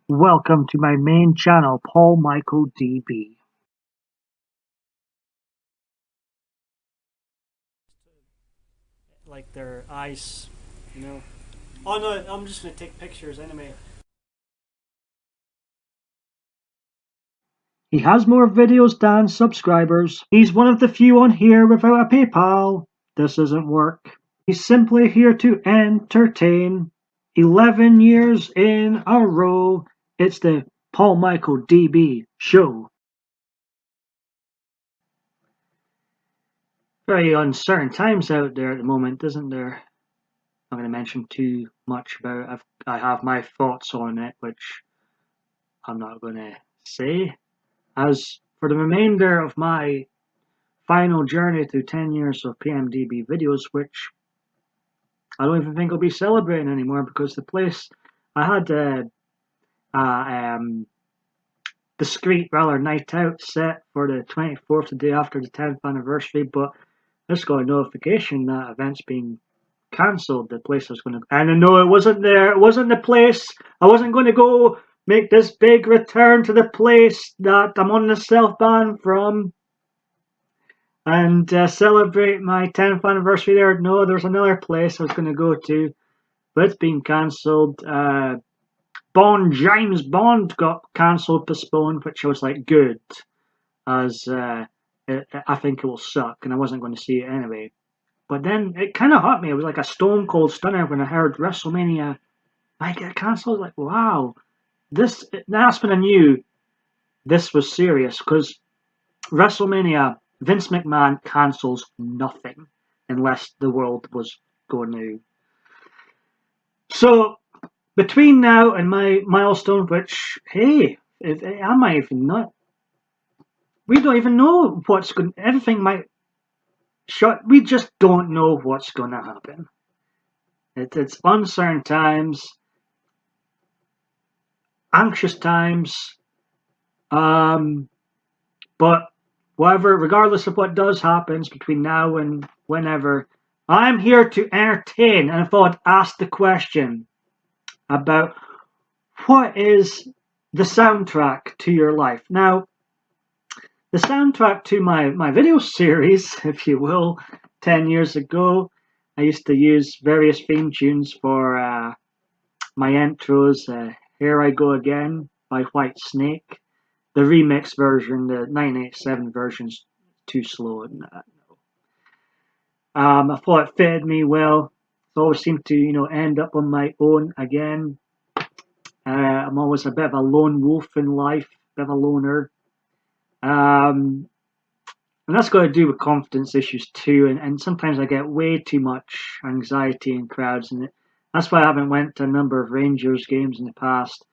Welcome to my main channel, Paul Michael DB. Like their eyes, you know. Oh no, I'm just gonna take pictures anyway. He has more videos than subscribers. He's one of the few on here without a PayPal. This isn't work. He's simply here to entertain. 11 years in a row. It's the Paul Michael DB show. Very uncertain times out there at the moment, isn't there? I'm going to mention too much about it. I have my thoughts on it, which I'm not going to say. As for the remainder of my final journey through 10 years of PMDB videos, which I don't even think I'll be celebrating anymore because the place I had a discreet, rather night out set for the 24th, the day after the 10th anniversary, but I just got a notification that event's being cancelled. The place I was going to, and no, it wasn't there. It wasn't the place. I wasn't going to go make this big return to the place that I'm on the self ban from and celebrate my 10th anniversary there. No, there's another place I was going to go to, but it's been cancelled. James Bond got cancelled, postponed, which I was like, good, as I think it will suck, and I wasn't going to see it anyway. But then it kind of hurt me. It was like a stone cold stunner when I heard WrestleMania might get cancelled. Like, wow, that's when I knew this was serious because WrestleMania, Vince McMahon cancels nothing unless the world was going to. So between now and my milestone, which hey, I might even not. We don't even know what's going. Everything might shut. We just don't know what's going to happen. It's uncertain times, anxious times. But whatever, regardless of what does happens between now and whenever, I'm here to entertain. And I thought I'd ask the question about what is the soundtrack to your life. Now, the soundtrack to my video series, if you will, 10 years ago, I used to use various theme tunes for my intros. Here I Go Again by White Snake. The remix version, the 987 version's too slow. I thought it fitted me well. I always seem to, end up on my own again. I'm always a bit of a lone wolf in life, a bit of a loner. And that's got to do with confidence issues too. And sometimes I get way too much anxiety in crowds, and that's why I haven't went to a number of Rangers games in the past.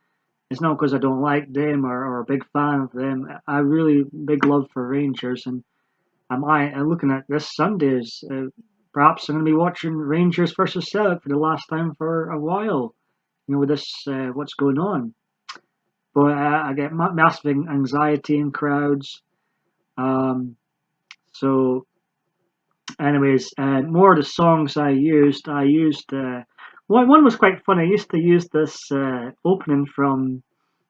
It's not because I don't like them or a big fan of them. I really big love for Rangers, and I'm looking at this Sunday's. Perhaps I'm going to be watching Rangers versus Celtic for the last time for a while. With this what's going on, but I get massive anxiety in crowds. So, anyways, more of the songs I used. One was quite fun. I used to use this opening from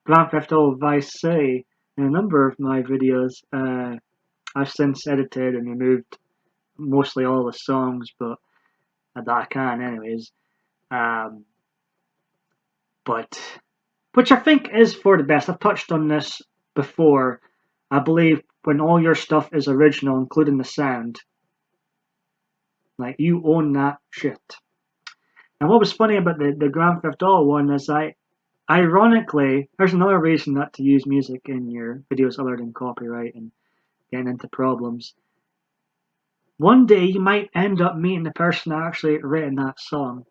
Grand Theft Auto Vice City in a number of my videos. I've since edited and removed mostly all the songs, but that I can anyways. But which I think is for the best. I've touched on this before. I believe when all your stuff is original, including the sound, like you own that shit. And what was funny about the Grand Theft Auto one is ironically, there's another reason not to use music in your videos other than copyright and getting into problems. One day you might end up meeting the person that actually written that song,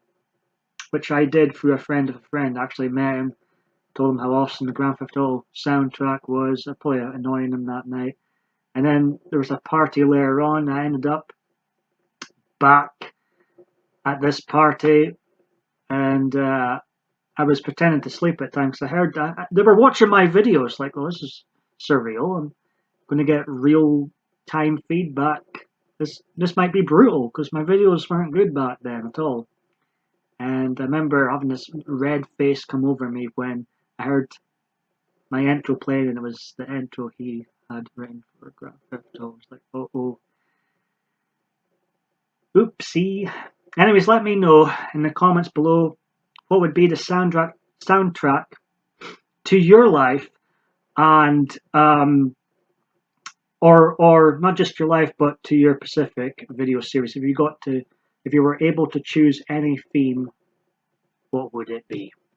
which I did through a friend of a friend. I actually met him, told him how awesome the Grand Theft Auto soundtrack was. I probably annoying him that night. And then there was a party later on. I ended up back at this party, and I was pretending to sleep at times. I heard they were watching my videos, like, "Oh, this is surreal. I'm going to get real time feedback. This might be brutal because my videos weren't good back then at all." And I remember having this red face come over me when I heard my intro played, and it was the intro he had written for Grand Theft Auto. I was like, oh, oopsie. Anyways, let me know in the comments below what would be the soundtrack to your life, and or not just your life, but to your Pacific video series. If you were able to choose any theme, what would it be?